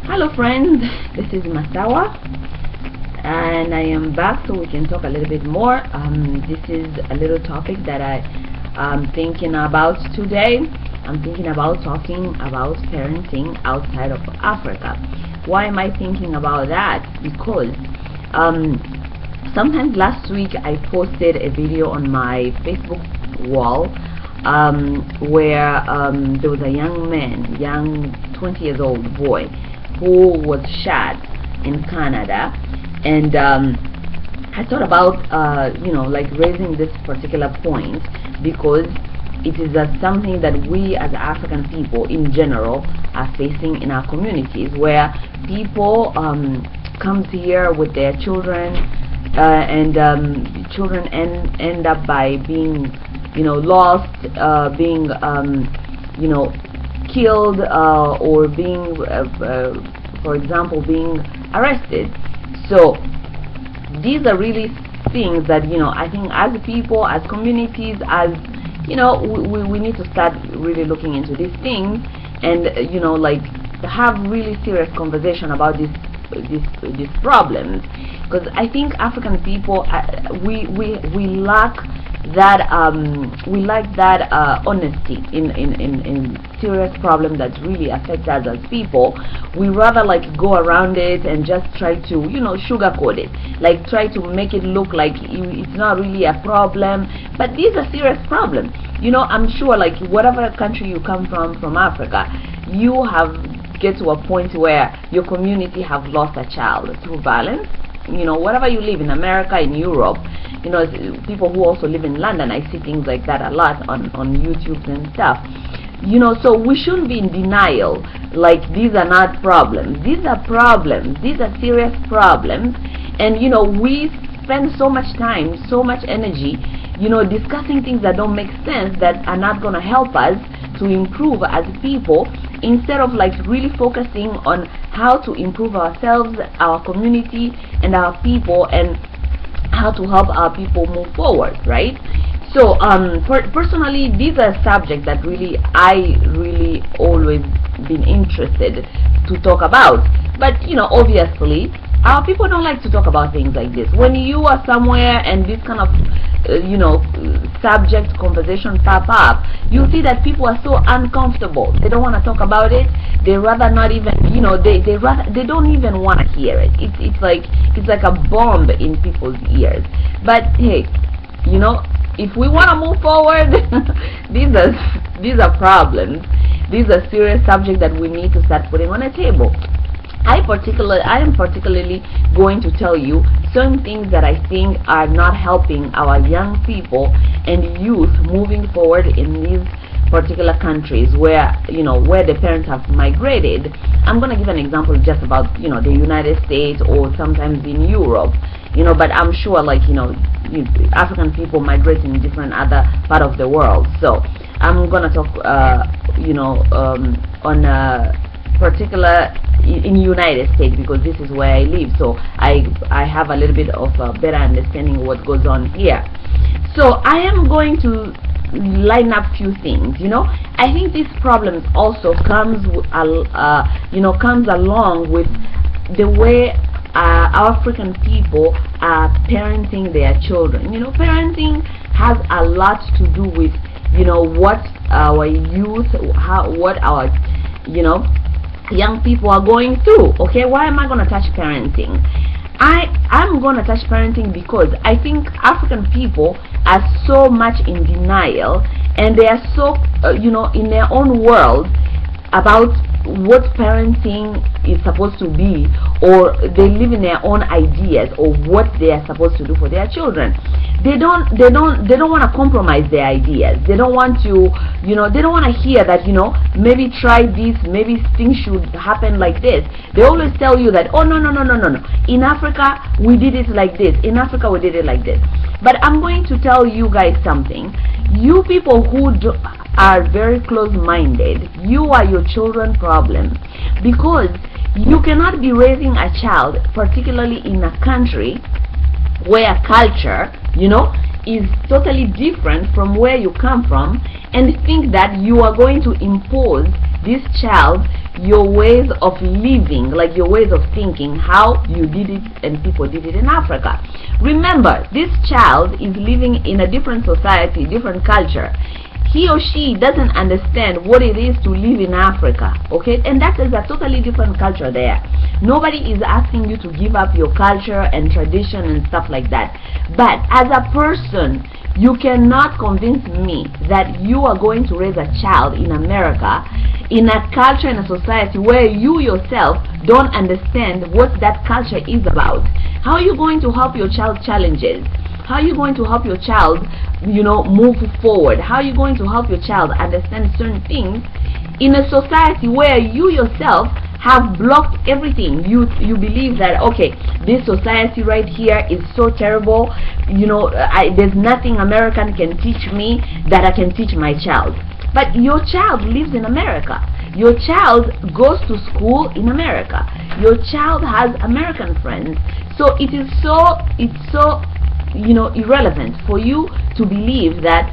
Hello friends, this is Masawa and I am back so we can talk a little bit more. This is a little topic that I am thinking about today. I'm thinking about talking about parenting outside of Africa. Why am I thinking about that? Because sometimes last week I posted a video on my Facebook wall where there was a young 20 years old boy who was shot in Canada, and I thought about like raising this particular point because it is something that we as African people in general are facing in our communities, where people come here with their children and children end up by being lost, being killed, or being for example being arrested. So these are really things that I think as people, as communities, as we need to start really looking into these things and like have really serious conversation about these problems, because I think African people we lack that honesty in serious problem that really affects us as people. We rather like go around it and just try to sugarcoat it, like try to make it look like it's not really a problem, but these are serious problems. I'm sure like whatever country you come from Africa, you have get to a point where your community have lost a child through violence. Wherever you live in America, in Europe, people who also live in London, I see things like that a lot on YouTube and stuff. So we shouldn't be in denial like these are not problems. These are problems. These are serious problems. And we spend so much time, so much energy discussing things that don't make sense, that are not going to help us to improve as people, instead of like really focusing on how to improve ourselves, our community, and our people, and how to help our people move forward, right? So personally, these are subjects that I really always been interested to talk about. But obviously our people don't like to talk about things like this. When you are somewhere and this kind of subject conversation pop up, you see that people are so uncomfortable. They don't want to talk about it. They rather not even they don't even want to hear it. It's like a bomb in people's ears. But hey, if we want to move forward, these are problems. These are serious subjects that we need to start putting on a table. I am particularly going to tell you certain things that I think are not helping our young people and youth moving forward in these particular countries where where the parents have migrated. I'm going to give an example just about the United States, or sometimes in Europe, but I'm sure like African people migrate in different other part of the world. So I'm going to talk on particular in United States, because this is where I live, so I have a little bit of a better understanding of what goes on here. So I am going to line up few things. I think this problem also comes comes along with the way African people are parenting their children. Parenting has a lot to do with what our youth, what our young people are going through. Okay, why am I going to touch parenting? I'm going to touch parenting because I think African people are so much in denial, and they are so in their own world about what parenting is supposed to be, or they live in their own ideas of what they are supposed to do for their children. They don't want to compromise their ideas. They don't want to they don't want to hear that maybe try this, maybe things should happen like this. They always tell you that, oh no, in Africa we did it like this, in Africa we did it like this. But I'm going to tell you guys something. You people who are very close-minded, you are your children's problem, because you cannot be raising a child, particularly in a country where culture is totally different from where you come from, and think that you are going to impose this child your ways of living, like your ways of thinking, how you did it and people did it in Africa. Remember, this child is living in a different society, different culture. He or she doesn't understand what it is to live in Africa, okay? And that is a totally different culture there. Nobody is asking you to give up your culture and tradition and stuff like that. But as a person, you cannot convince me that you are going to raise a child in America in a culture, in a society where you yourself don't understand what that culture is about. How are you going to help your child challenges? How are you going to help your child, move forward? How are you going to help your child understand certain things in a society where you yourself have blocked everything? You believe that, okay, this society right here is so terrible, there's nothing American can teach me that I can teach my child. But your child lives in America. Your child goes to school in America. Your child has American friends. So it's so irrelevant for you to believe that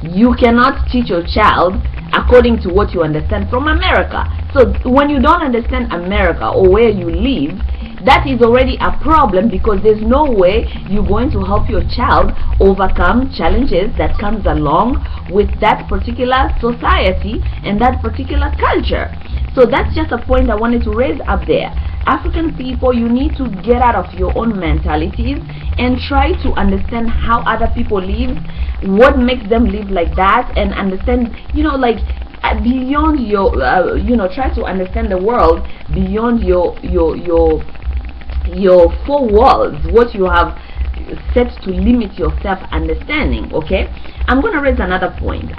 you cannot teach your child according to what you understand from America. So when you don't understand America or where you live, that is already a problem, because there's no way you're going to help your child overcome challenges that comes along with that particular society and that particular culture. So that's just a point I wanted to raise up there. African people, you need to get out of your own mentalities and try to understand how other people live, what makes them live like that, and understand, beyond your, try to understand the world beyond your four walls, what you have set to limit your self-understanding, okay? I'm going to raise another point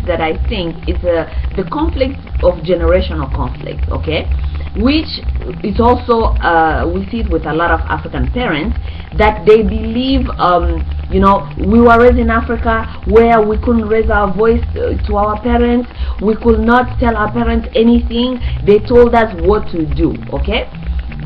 that I think is the conflict of generational conflict, okay? Which is also, we see it with a lot of African parents, that they believe, we were raised in Africa where we couldn't raise our voice to our parents, we could not tell our parents anything, they told us what to do, okay?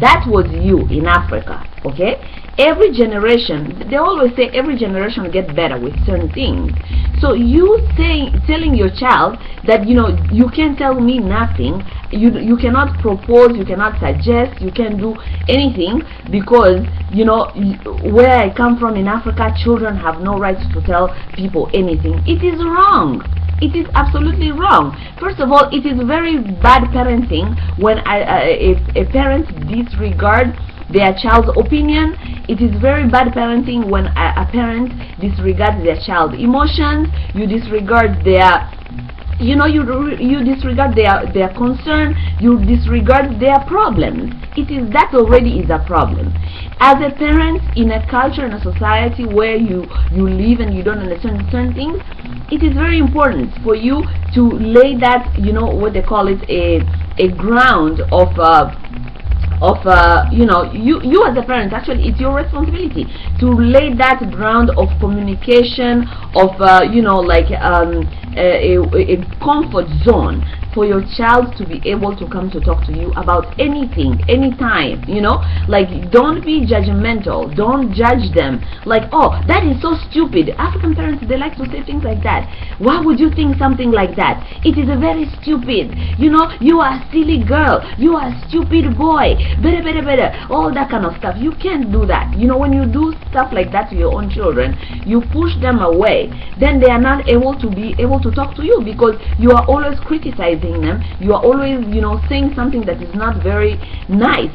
That was you in Africa, okay? Every generation, they always say every generation gets better with certain things. So you telling your child that, you can't tell me nothing, you cannot propose, you cannot suggest, you can't do anything, because, where I come from in Africa, children have no right to tell people anything. It is wrong. It is absolutely wrong. First of all, it is very bad parenting when a parent disregards their child's opinion. It is very bad parenting when a parent disregards their child's emotions. You disregard their you disregard their concern, you disregard their problems. That already is a problem. As a parent in a culture, in a society where you live and you don't understand certain things, it is very important for you to lay that, what they call it, a ground of you as a parent. Actually, it's your responsibility to lay that ground of communication, of a comfort zone for your child to be able to come to talk to you about anything, anytime. Don't be judgmental, don't judge them like, oh, that is so stupid. African parents, they like to say things like that. Why would you think something like that? It is a very stupid, you are a silly girl, you are a stupid boy, better, all that kind of stuff. You can't do that. When you do stuff like that to your own children, you push them away. Then they are not able to talk to you, because you are always criticizing them. You are always saying something that is not very nice,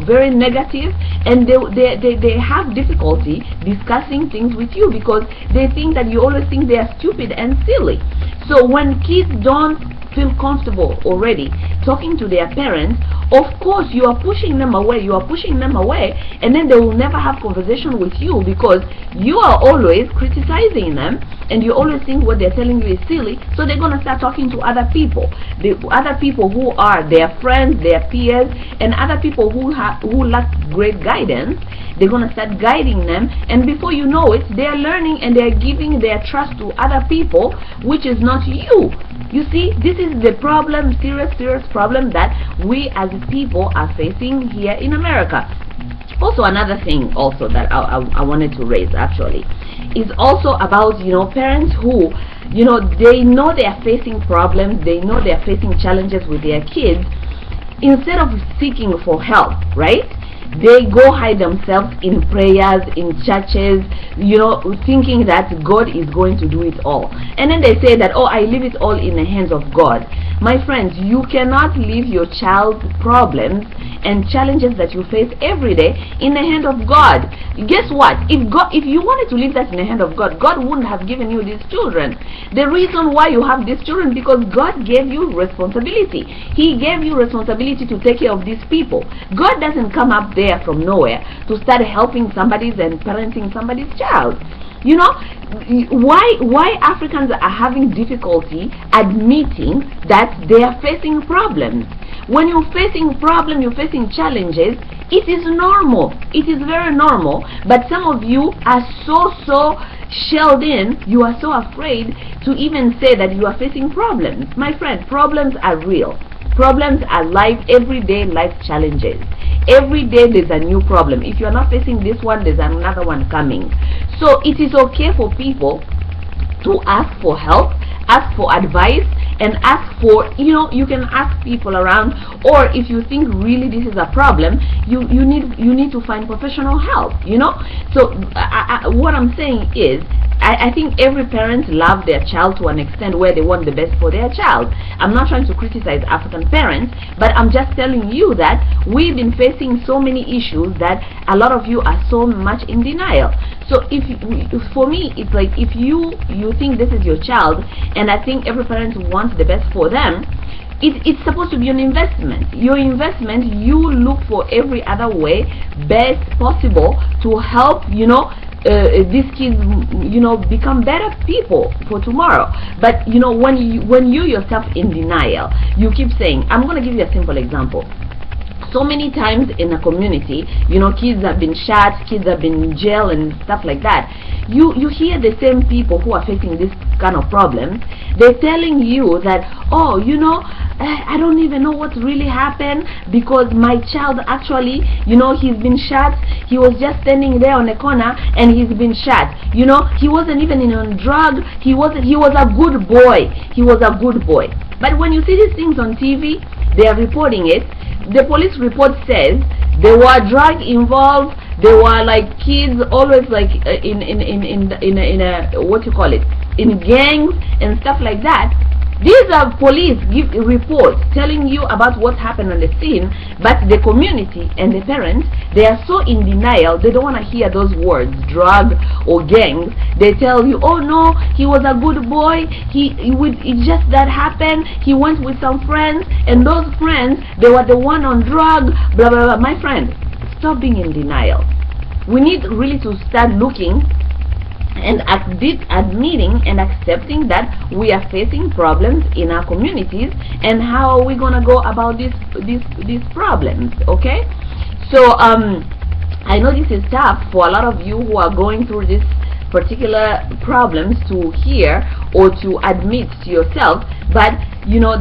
very negative, and they have difficulty discussing things with you, because they think that you always think they are stupid and silly. So when kids don't feel comfortable already talking to their parents, of course you are pushing them away, and then they will never have conversation with you, because you are always criticizing them and you always think what they're telling you is silly. So they're going to start talking to other people, who are their friends, their peers, and other people who lack great guidance. They're going to start guiding them, and before you know it, they're learning and they're giving their trust to other people, which is not you. You see, this is the problem, serious problem that we as people are facing here in America. Also, another thing also that I wanted to raise, actually, is also about parents who you know, they know they are facing problems, they know they are facing challenges with their kids. Instead of seeking for help, right, they go hide themselves in prayers, in churches, you know, thinking that God is going to do it all. And then they say that, oh, I leave it all in the hands of God. My friends, you cannot leave your child's problems and challenges that you face every day in the hand of God. Guess what? If you wanted to leave that in the hand of God, God wouldn't have given you these children. The reason why you have these children, because God gave you responsibility. He gave you responsibility to take care of these people. God doesn't come up there from nowhere to start helping somebody's and parenting somebody's child. You know, why Africans are having difficulty admitting that they are facing problems. When you're facing problems, you're facing challenges, it is normal. It is very normal. But some of you are so shelled in, you are so afraid to even say that you are facing problems. My friend, problems are real. Problems are everyday life challenges. Every day there's a new problem. If you're not facing this one, there's another one coming. So it is okay for people to ask for help, ask for advice, and ask for, you know, you can ask people around, or if you think really this is a problem, you need to find professional help, you know. So what I'm saying is, I think every parent loves their child to an extent where they want the best for their child. I'm not trying to criticize African parents, but I'm just telling you that we've been facing so many issues that a lot of you are so much in denial. So for me, it's like, if you think this is your child, and I think every parent wants the best for them, it's supposed to be an investment. Your investment, you look for every other way best possible to help, you know, these kids, you know, become better people for tomorrow. But you know, when you yourself in denial, you keep saying, I'm going to give you a simple example. So many times in a community, you know, kids have been shot, kids have been in jail and stuff like that. You hear the same people who are facing this kind of problems, they're telling you that, oh, you know, I don't even know what really happened, because my child actually, you know, he's been shot. He was just standing there on the corner and he's been shot. You know, he wasn't even on drug. He was a good boy. He was a good boy. But when you see these things on TV, they are reporting it. The police report says there were drug involved. There were like kids always like in a what you call it, in gangs and stuff like that. These are police give reports telling you about what happened on the scene, but the community and the parents, they are so in denial. They don't want to hear those words, drug or gangs. They tell you, oh no, he was a good boy. It just that happened. He went with some friends, and those friends, they were the one on drug. Blah blah blah. My friend, stop being in denial. We need really to start looking and admitting and accepting that we are facing problems in our communities, and how are we gonna go about these problems. Okay, so I know this is tough for a lot of you who are going through this particular problems to hear or to admit to yourself, but you know,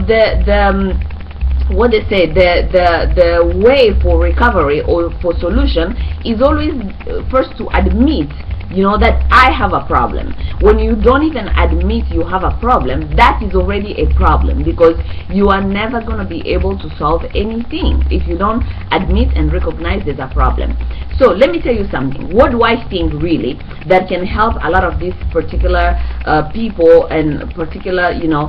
what they say, the way for recovery or for solution is always first to admit, you know, that I have a problem. When you don't even admit you have a problem, that is already a problem, because you are never going to be able to solve anything if you don't admit and recognize there's a problem. So let me tell you something. What do I think really that can help a lot of these particular people, and particular, you know,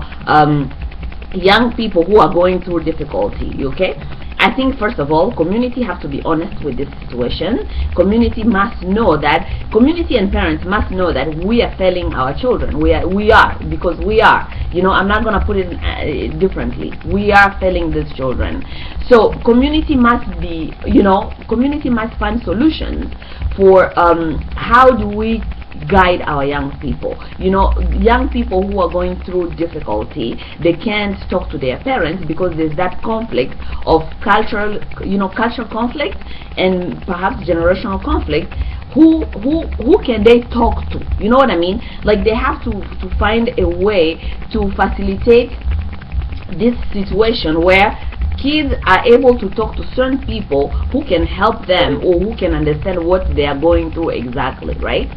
young people who are going through difficulty? Okay, I think first of all, community have to be honest with this situation. Community must know that, community and parents must know that we are failing our children. We are, because we are, you know, I'm not going to put it differently. We are failing these children. So community must be, you know, community must find solutions for how do we guide our young people. You know, young people who are going through difficulty, they can't talk to their parents because there's that conflict of cultural conflict and perhaps generational conflict. Who can they talk to? You know what I mean? Like, they have to find a way to facilitate this situation where kids are able to talk to certain people who can help them, or who can understand what they are going through exactly, right?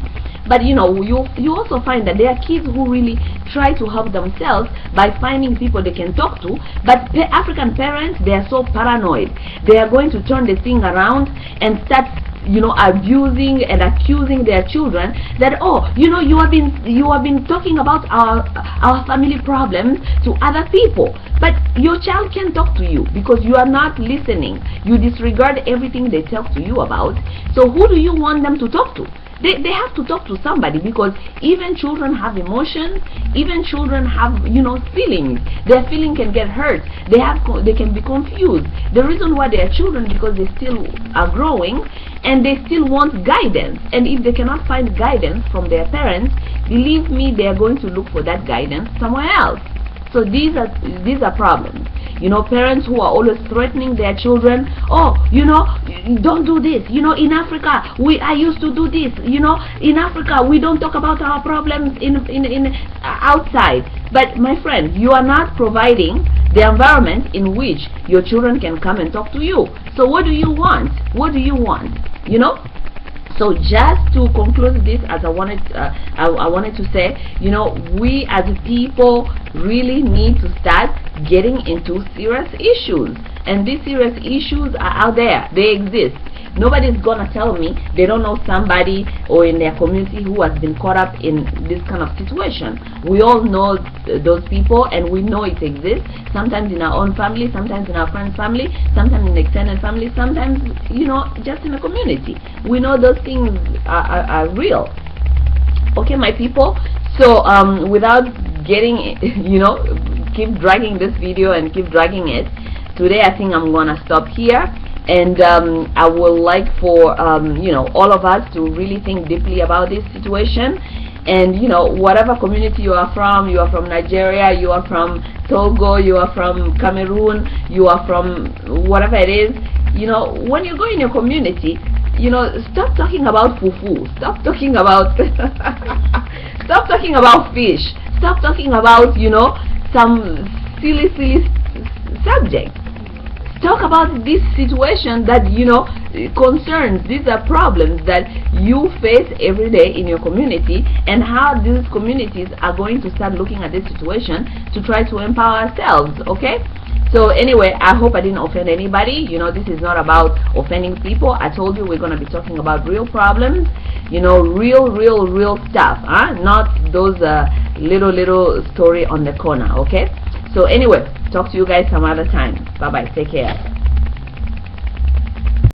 But you know, you also find that there are kids who really try to help themselves by finding people they can talk to. But the African parents, they are so paranoid. They are going to turn the thing around and start, you know, abusing and accusing their children that, oh, you know, you have been talking about our family problems to other people, but your child can talk to you because you are not listening. You disregard everything they talk to you about. So who do you want them to talk to? They have to talk to somebody, because even children have emotions. Even children have, you know, feelings. Their feeling can get hurt. They can be confused. The reason why they are children, because they still are growing and they still want guidance. And if they cannot find guidance from their parents, believe me, they are going to look for that guidance somewhere else. So these are problems. You know, parents who are always threatening their children. Oh, you know, don't do this. You know, in Africa, I used to do this. You know, in Africa, we don't talk about our problems in outside. But my friend, you are not providing the environment in which your children can come and talk to you. So what do you want? What do you want? You know? So just to conclude this, as I wanted to say, you know, we as people really need to start getting into serious issues. And these serious issues are out there. They exist. Nobody's gonna tell me they don't know somebody or in their community who has been caught up in this kind of situation. We all know those people, and we know it exists. Sometimes in our own family, sometimes in our friend's family, sometimes in the extended family, sometimes, you know, just in the community. We know those things are real. Okay, my people. So without getting, you know, keep dragging this video and keep dragging it, today I think I'm gonna stop here. And I would like for you know, all of us to really think deeply about this situation. And you know, whatever community you are from Nigeria, you are from Togo, you are from Cameroon, you are from whatever it is, you know, when you go in your community, you know, stop talking about fufu, stop talking about stop talking about fish, stop talking about, you know, some silly subjects. Talk about this situation that, you know, concerns. These are problems that you face every day in your community, and how these communities are going to start looking at this situation to try to empower ourselves. Okay, so anyway, I hope I didn't offend anybody. You know, this is not about offending people. I told you we're going to be talking about real problems, you know, real stuff, not those little story on the corner. Okay, so anyway, talk to you guys some other time. Bye bye, take care.